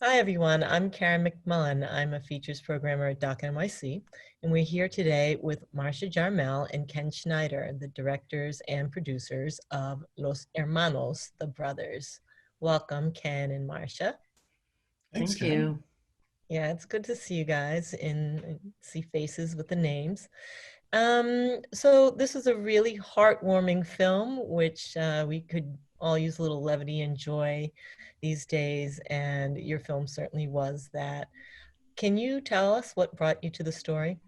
Hi, everyone. I'm Karen McMullen. I'm a features programmer at Doc NYC, and we're here today with Marcia Jarmel and Ken Schneider, the directors and producers of Los Hermanos, the brothers. Welcome, Ken and Marcia. Thanks, Thank Karen. you. Yeah, it's good to see you guys and see faces with the names. So this is a really heartwarming film, which we could all use a little levity and joy these days, and your film certainly was that. Can you tell us what brought you to the story?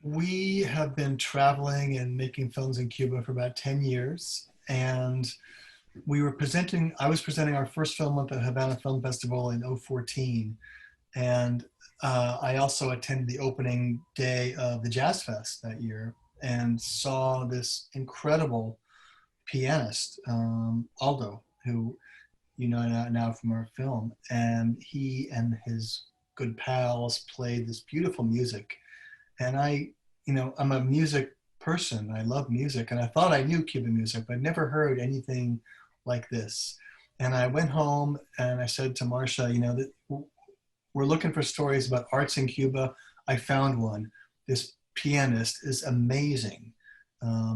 We have been traveling and making films in Cuba for about 10 years. And I was presenting our first film at the Havana Film Festival in 2014. And I also attended the opening day of the Jazz Fest that year and saw this incredible pianist, Aldo, who you know now from our film. And he and his good pals played this beautiful music. And I'm a music person. I love music, and I thought I knew Cuban music, but never heard anything like this. And I went home and I said to Marcia, that we're looking for stories about arts in Cuba. I found one. This pianist is amazing.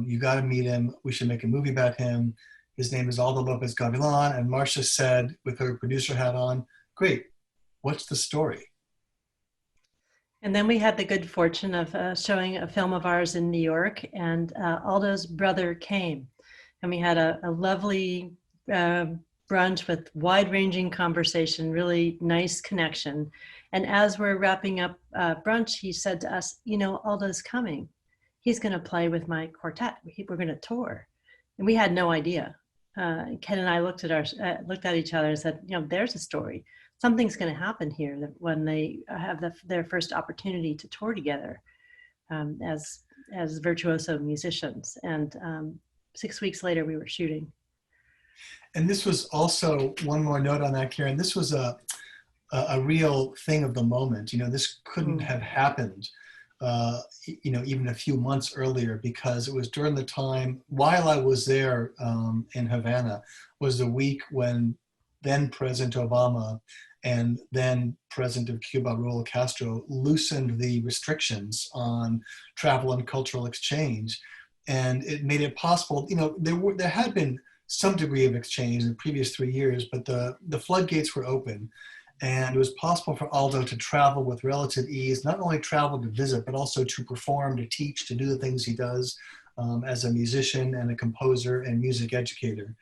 You got to meet him. We should make a movie about him. His name is Aldo Lopez Gavilan. And Marcia said, with her producer hat on, "Great. What's the story?" And then we had the good fortune of showing a film of ours in New York, and Aldo's brother came. And we had a lovely uh, brunch with wide-ranging conversation, really nice connection. And as we're wrapping up brunch, he said to us, Aldo's coming. He's going to play with my quartet. We're going to tour. And we had no idea. Ken and I looked at each other and said, there's a story. Something's going to happen here that when they have their first opportunity to tour together as virtuoso musicians. And 6 weeks later, we were shooting. And this was also one more note on that, Karen. This was a real thing of the moment. This couldn't have happened, even a few months earlier, because it was during the time while I was there in Havana, was the week when then President Obama and then President of Cuba, Raul Castro, loosened the restrictions on travel and cultural exchange. And it made it possible, there had been some degree of exchange in the previous 3 years, but the floodgates were open. And it was possible for Aldo to travel with relative ease, not only travel to visit, but also to perform, to teach, to do the things he does as a musician and a composer and music educator.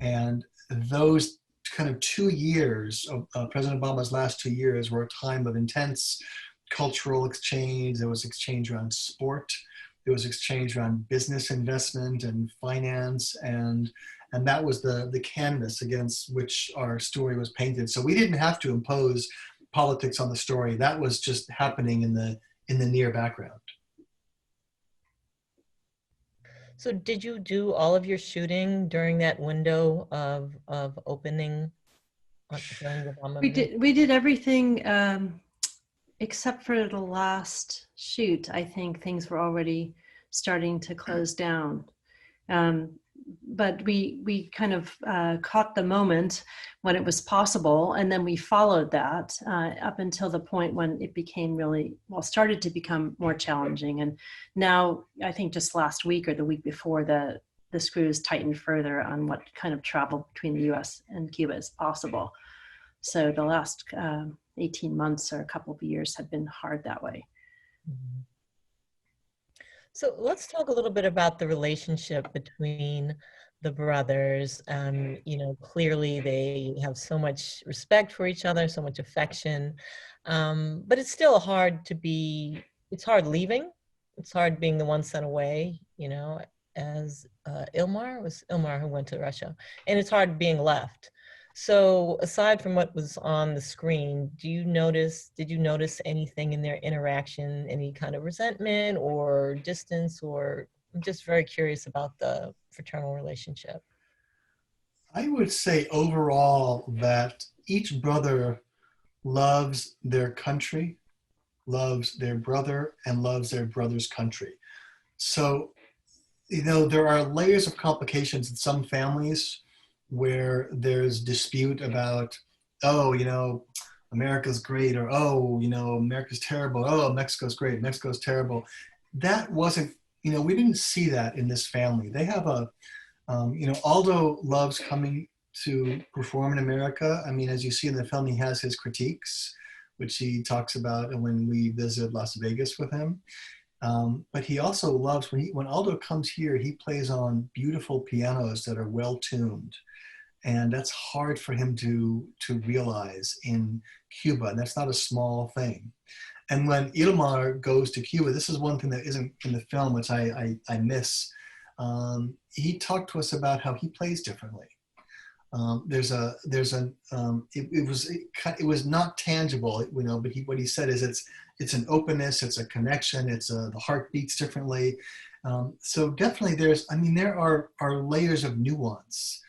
And those kind of 2 years of President Obama's last 2 years were a time of intense cultural exchange. There was exchange around sport. There was exchange around business investment and finance, and that was the canvas against which our story was painted. So we didn't have to impose politics on the story. That was just happening in the near background. So did you do all of your shooting during that window of opening during the Obama We administration? did everything except for the last shoot. I think things were already starting to close down. But we kind of caught the moment when it was possible, and then we followed that up until the point when it became started to become more challenging. And now I think just last week or the week before, the screws tightened further on what kind of travel between the US and Cuba is possible. So the last 18 months or a couple of years have been hard that way. Mhm. So let's talk a little bit about the relationship between the brothers. Clearly they have so much respect for each other, so much affection, but it's still it's hard leaving. It's hard being the one sent away, as Ilmar, was Ilmar who went to Russia, and it's hard being left. So aside from what was on the screen, did you notice anything in their interaction, any kind of resentment or distance, or I'm just very curious about the fraternal relationship. I would say overall that each brother loves their country, loves their brother, and loves their brother's country. So, there are layers of complications in some families where there's dispute about oh, America's great, or oh, America's terrible. Oh, Mexico's great. Mexico's terrible. That wasn't, we didn't see that in this family. They have Aldo loves coming to perform in America. I mean, as you see in the film, he has his critiques, which he talks about when we visit Las Vegas with him. But he also loves when Aldo comes here, he plays on beautiful pianos that are well tuned, and that's hard for him to realize in Cuba. And that's not a small thing. And when Ilmar goes to Cuba, this is one thing that isn't in the film, which I miss. He talked to us about how he plays differently. It was not tangible, but what he said is it's an openness, it's a connection, the heart beats differently. So definitely there are layers of nuance,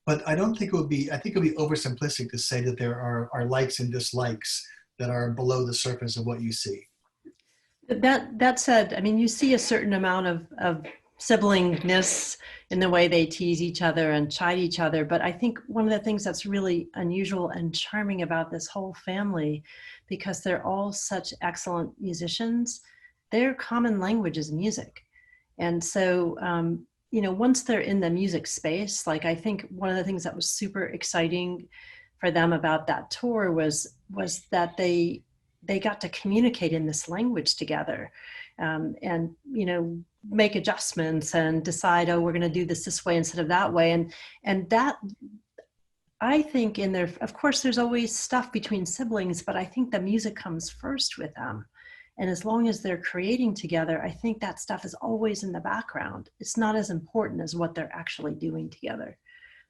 but I don't think I think it would be oversimplistic to say that there are likes and dislikes that are below the surface of what you see. That said, I mean, you see a certain amount of siblingness in the way they tease each other and chide each other. But I think one of the things that's really unusual and charming about this whole family, because they're all such excellent musicians, their common language is music. And so, once they're in the music space, like I think one of the things that was super exciting for them about that tour was that they got to communicate in this language together, and make adjustments and decide, oh, we're going to do this way instead of that way, and that, I think, in there, of course there's always stuff between siblings, but I think the music comes first with them, and as long as they're creating together, I think that stuff is always in the background. It's not as important as what they're actually doing together.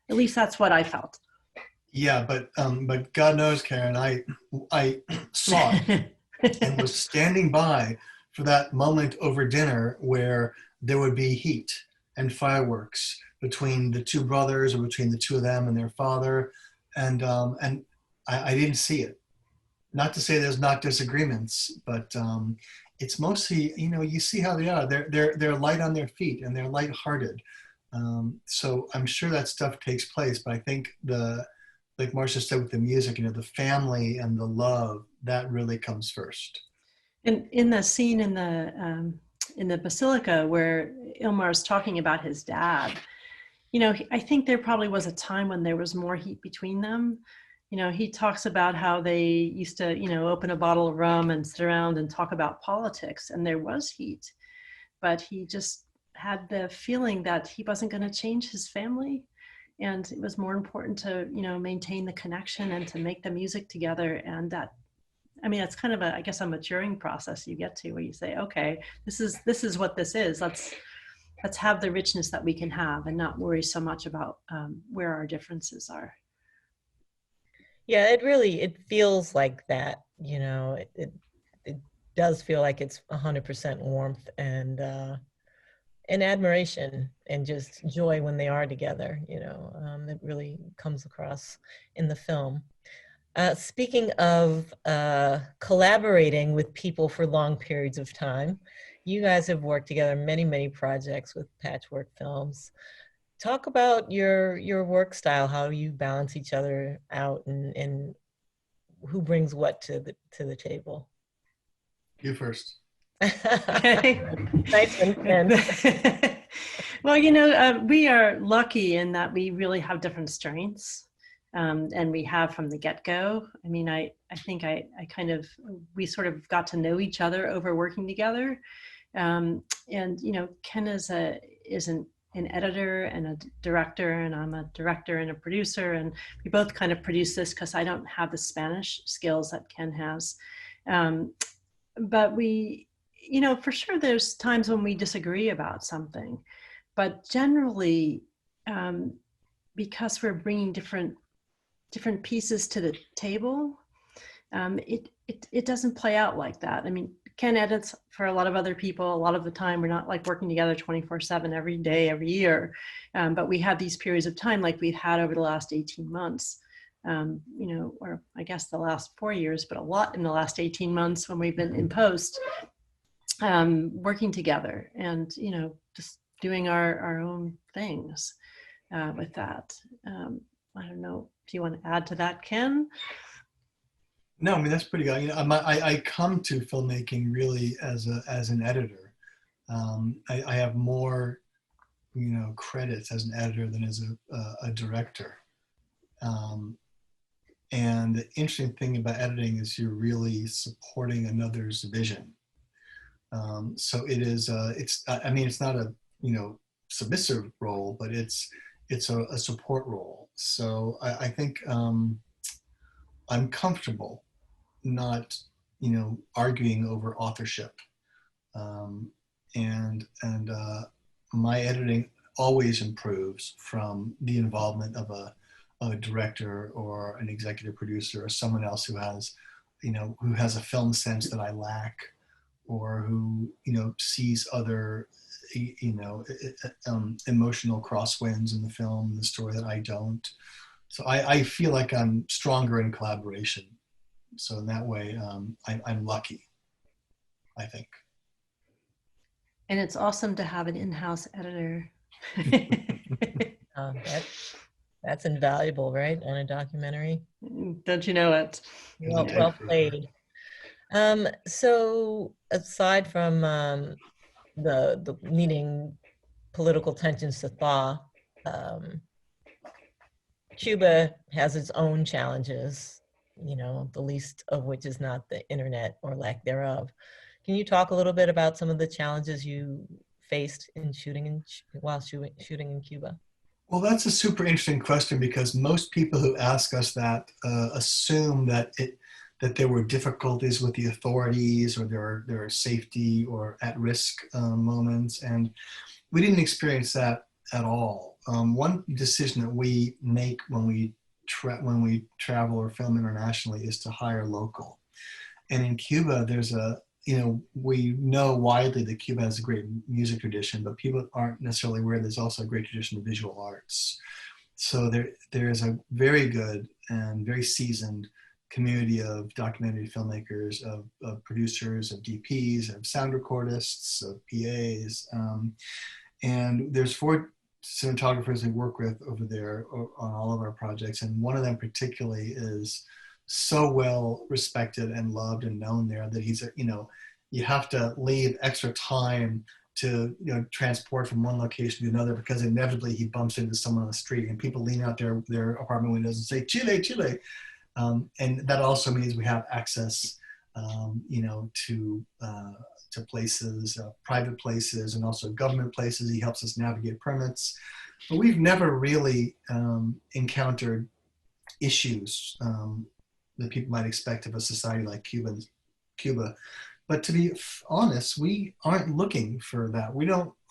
At least that's what I felt. Yeah, but God knows, Karen, I saw it and was standing by for that moment over dinner where there would be heat and fireworks between the two brothers, or between the two of them and their father, and I didn't see it. Not to say there's not disagreements, but it's mostly, you see how they are. They're light on their feet and they're lighthearted. So I'm sure that stuff takes place, but I think like Marcia said with the music, the family and the love, that really comes first. And in the scene in the basilica where Ilmar's talking about his dad, I think there probably was a time when there was more heat between them. He talks about how they used to, open a bottle of rum and sit around and talk about politics, and there was heat, but he just had the feeling that he wasn't going to change his family. And it was more important to, maintain the connection and to make the music together. And that, I mean, it's kind of I guess a maturing process you get to, where you say, okay, this is what this is. Let's have the richness that we can have and not worry so much about where our differences are. Yeah, it feels like that, it does feel like it's 100% warmth and admiration and just joy when they are together, it really comes across in the film. Speaking of collaborating with people for long periods of time, you guys have worked together many, many projects with Patchwork Films. Talk about your work style, how you balance each other out, and who brings what to the table. You first. Okay. Nice and Well, we are lucky in that we really have different strengths. And we have from the get-go. I mean, I think we sort of got to know each other over working together. And, Ken is an editor and a director, and I'm a director and a producer. And we both kind of produce this because I don't have the Spanish skills that Ken has. But we, for sure there's times when we disagree about something, but generally, because we're bringing different pieces to the table, it doesn't play out like that. I mean, Ken edits for a lot of other people. A lot of the time, we're not like working together 24/7 every day, every year. But we have these periods of time like we've had over the last 18 months, or I guess the last 4 years, but a lot in the last 18 months when we've been in post, working together and, just doing our own things with that. I don't know. Do you want to add to that, Ken? No, I mean that's pretty good. You know, I come to filmmaking really as an editor. I have more, you know, credits as an editor than as a director. Um, and the interesting thing about editing is you're really supporting another's vision. So it is. It's. I mean, it's not a, you know, submissive role, but it's a support role. So I think I'm comfortable not, you know, arguing over authorship. Um, and my editing always improves from the involvement of a director or an executive producer or someone else who has, you know, who has a film sense that I lack, or who, you know, sees other, you know, emotional crosswinds in the film, the story that I don't. So I feel like I'm stronger in collaboration. So in that way, I'm lucky, I think. And it's awesome to have an in-house editor. Uh, that, that's invaluable, right? On a documentary. Don't you know it? Well played. So aside from the needing political tensions to thaw, um, Cuba has its own challenges, you know, the least of which is not the internet or lack thereof. Can you talk a little bit about some of the challenges you faced in while shooting in Cuba? Well, that's a super interesting question, because most people who ask us that assume that there were difficulties with the authorities, or there are safety or at-risk moments, and we didn't experience that at all. One decision that we make when we travel or film internationally is to hire local. And in Cuba, there's you know, we know widely that Cuba has a great music tradition, but people aren't necessarily aware there's also a great tradition of visual arts. So there is a very good and very seasoned community of documentary filmmakers, of producers, of DPs, of sound recordists, of PAs. And there's 4 cinematographers we work with over there on all of our projects. And one of them particularly is so well respected and loved and known there that he's, you know, you have to leave extra time to, you know, transport from one location to another, because inevitably he bumps into someone on the street and people lean out their apartment windows and say, Chile, Chile. And that also means we have access, you know, to places, private places, and also government places. He helps us navigate permits. But we've never really encountered issues that people might expect of a society like Cuba. But to be honest, we aren't looking for that.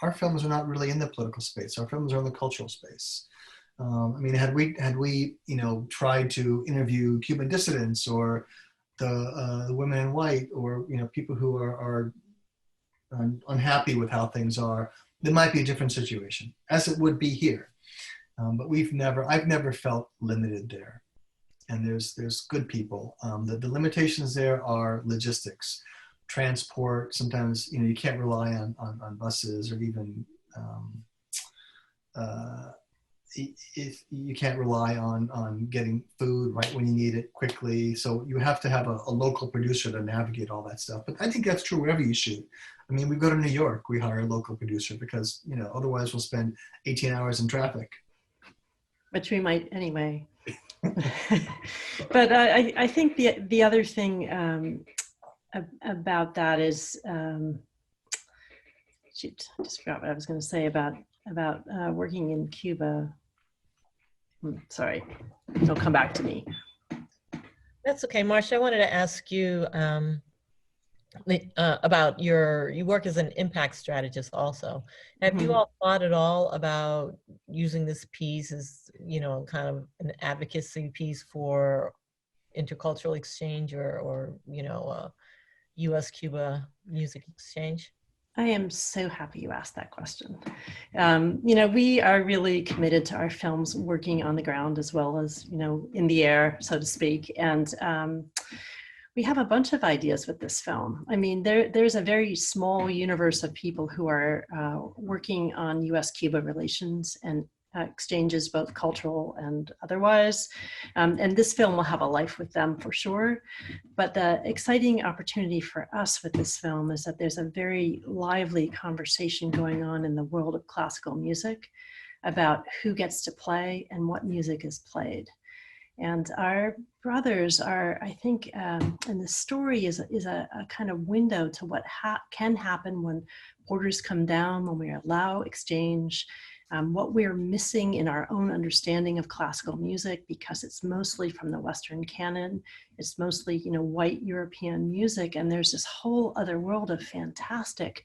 Our films are not really in the political space. Our films are in the cultural space. I mean, had we, you know, tried to interview Cuban dissidents, or the women in white, or, you know, people who are unhappy with how things are, there might be a different situation, as it would be here. But I've never felt limited there. And there's good people. The limitations there are logistics, transport. Sometimes, you know, you can't rely on buses, or even if you can't rely on getting food right when you need it quickly. So you have to have a local producer to navigate all that stuff. But I think that's true wherever you shoot. I mean, we go to New York, we hire a local producer, because, you know, otherwise we'll spend 18 hours in traffic. Which we might anyway. But I think the other thing about that is, shoot, I just forgot what I was going to say about working in Cuba. Sorry, it'll come back to me. That's okay, Marcia. I wanted to ask you about you work as an impact strategist also. Have you all thought at all about using this piece as, you know, kind of an advocacy piece for intercultural exchange, or you know, U.S.-Cuba music exchange? I am so happy you asked that question. You know, we are really committed to our films working on the ground as well as, you know, in the air, so to speak. And we have a bunch of ideas with this film. I mean, there's a very small universe of people who are working on US-Cuba relations and exchanges, both cultural and otherwise. And this film will have a life with them for sure. But the exciting opportunity for us with this film is that there's a very lively conversation going on in the world of classical music about who gets to play and what music is played. And our brothers are, I think, and the story is a kind of window to what can happen when borders come down, when we allow exchange, what we're missing in our own understanding of classical music, because it's mostly from the Western canon. It's mostly, white European music. And there's this whole other world of fantastic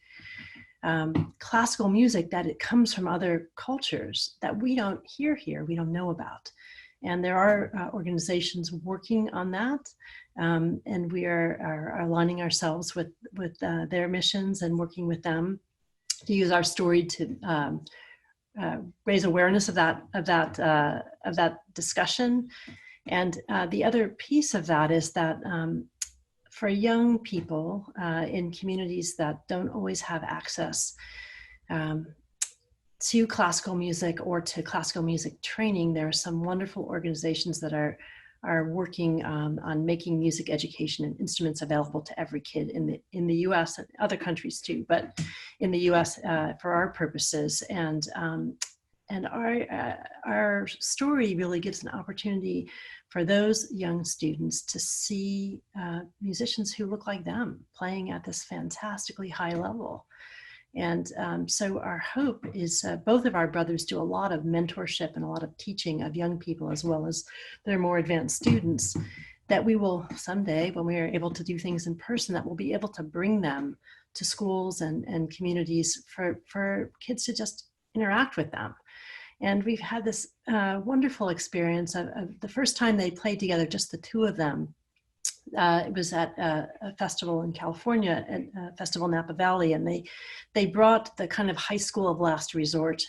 classical music that it comes from other cultures that we don't hear here, we don't know about. And there are organizations working on that. And we are aligning ourselves with their missions and working with them to use our story to raise awareness of that discussion. And the other piece of that is that for young people in communities that don't always have access to classical music or to classical music training, there are some wonderful organizations that are working on making music education and instruments available to every kid in the U.S. and other countries too, but in the U.S. For our purposes. And our story really gives an opportunity for those young students to see musicians who look like them playing at this fantastically high level. And so our hope is both of our brothers do a lot of mentorship and a lot of teaching of young people, as well as their more advanced students, that we will someday, when we are able to do things in person, that we'll be able to bring them to schools and communities for kids to just interact with them. And we've had this wonderful experience of the first time they played together, just the two of them. It was at a festival in California, at Festival Napa Valley, and they brought the kind of high school of last resort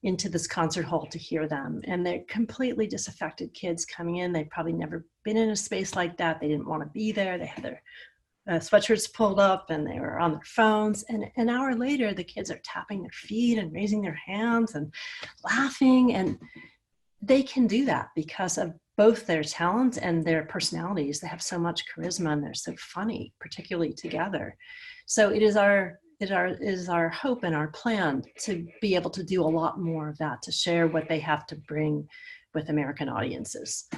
into this concert hall to hear them. And they're completely disaffected kids coming in. They'd probably never been in a space like that. They didn't want to be there. They had their sweatshirts pulled up and they were on their phones. And an hour later, the kids are tapping their feet and raising their hands and laughing. And they can do that because of both their talent and their personalities. They have so much charisma and they're so funny, particularly together. So it is our hope and our plan to be able to do a lot more of that, to share what they have to bring with American audiences.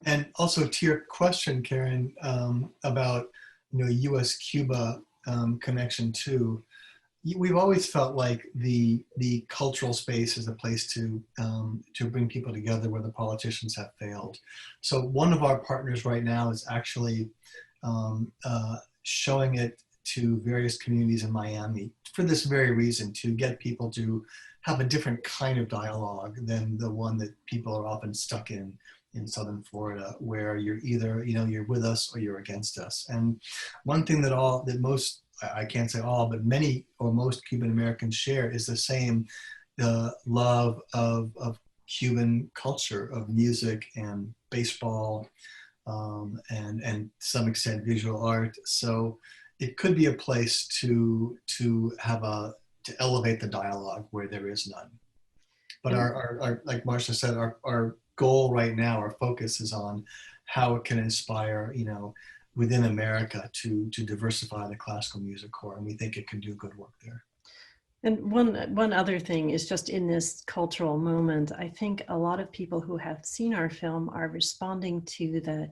And also to your question, Karen, about U.S.-Cuba connection too, we've always felt like the cultural space is a place to bring people together where the politicians have failed. So one of our partners right now is actually showing it to various communities in Miami for this very reason, to get people to have a different kind of dialogue than the one that people are often stuck in Southern Florida, where you're either, you're with us or you're against us. And one thing that most, I can't say all, but many or most Cuban Americans share is the same love of Cuban culture, of music and baseball, and to some extent visual art. So it could be a place to elevate the dialogue where there is none. But our like Marcia said, our goal right now, our focus is on how it can inspire, within America to diversify the classical music core, and we think it can do good work there. And one other thing is, just in this cultural moment, I think a lot of people who have seen our film are responding to the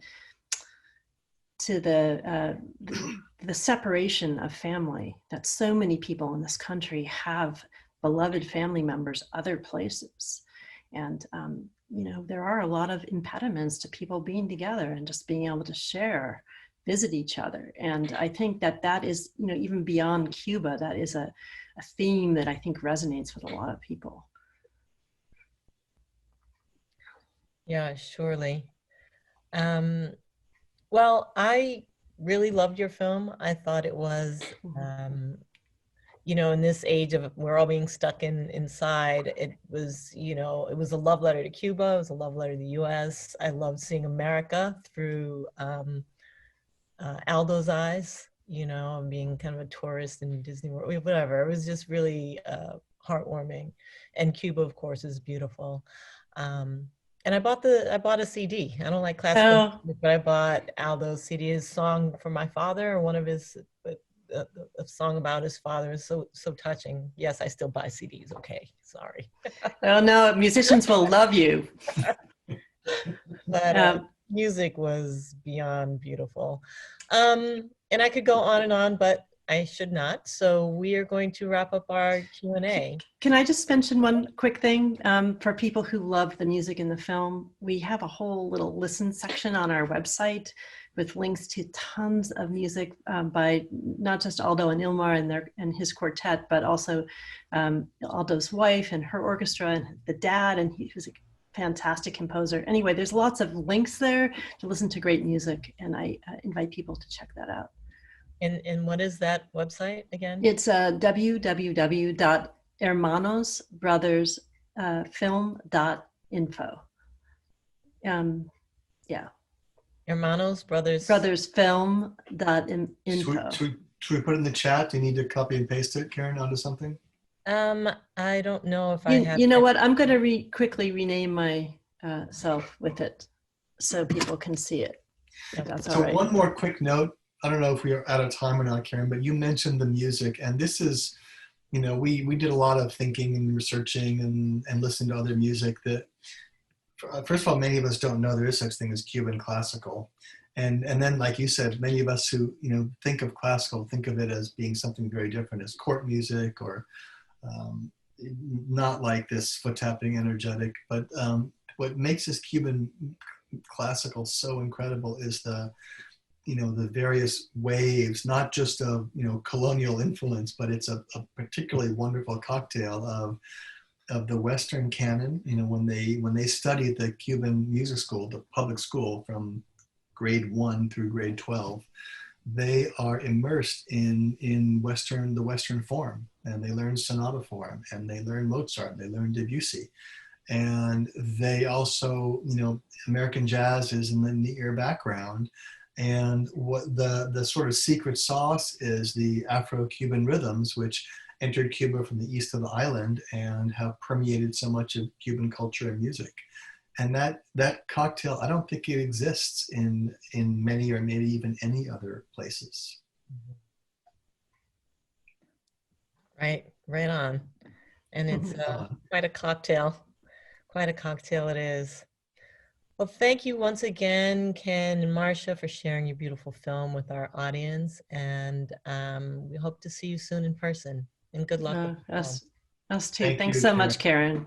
separation of family, that so many people in this country have beloved family members other places. And there are a lot of impediments to people being together and just being able to share, visit each other. And I think that is, even beyond Cuba, that is a theme that I think resonates with a lot of people. Yeah, surely. Well, I really loved your film. I thought it was, in this age of we're all being stuck inside, it was, it was a love letter to Cuba. It was a love letter to the U.S. I loved seeing America through Aldo's eyes, and being kind of a tourist in Disney World, whatever. It was just really heartwarming. And Cuba, of course, is beautiful. And I bought a CD. I don't like classical Oh, music, but I bought Aldo's CD, his song for my father, or one of his a song about his father is so touching. Yes, I still buy CDs. Okay, sorry, oh no, musicians will love you. but Um, music was beyond beautiful. And I could go on and on, but I should not. So we are going to wrap up our Q&A. Can I just mention one quick thing for people who love the music in the film? We have a whole little listen section on our website with links to tons of music by not just Aldo and Ilmar and his quartet, but also Aldo's wife and her orchestra and the dad, and he was a fantastic composer. Anyway, there's lots of links there to listen to great music, and I invite people to check that out. And what is that website again? It's www.hermanosbrothersfilm.info. Yeah. Hermanos Brothers. Brothersfilm.info. Should we put it in the chat? Do you need to copy and paste it, Karen, onto something? I don't know if I have. You know what? I'm going to quickly rename myself with it so people can see it. If that's all So right. one more quick note. I don't know if we are out of time or not, Karen, but you mentioned the music, and this is, you know, we did a lot of thinking and researching and listening to other music that, first of all, many of us don't know there is such thing as Cuban classical. And then, like you said, many of us who, you know, think of classical, think of it as being something very different, as court music or not like this foot-tapping energetic. But what makes this Cuban classical so incredible is the, you know, the various waves, not just of, you know, colonial influence, but it's a particularly wonderful cocktail of the Western canon. You know, when they study at the Cuban music school, the public school from grade 1 through grade 12, they are immersed in the Western form, and they learn sonata form, and they learn Mozart, and they learn Debussy. And they also, you know, American jazz is in the ear background. And what the sort of secret sauce is the Afro-Cuban rhythms, which entered Cuba from the east of the island and have permeated so much of Cuban culture and music. And that cocktail, I don't think it exists in many or maybe even any other places. Right on. And it's quite a cocktail. Quite a cocktail it is. Well, thank you once again, Ken and Marcia, for sharing your beautiful film with our audience. And we hope to see you soon in person. And good luck with the film. Us too. Thank Thanks you, so Karen. much, Karen.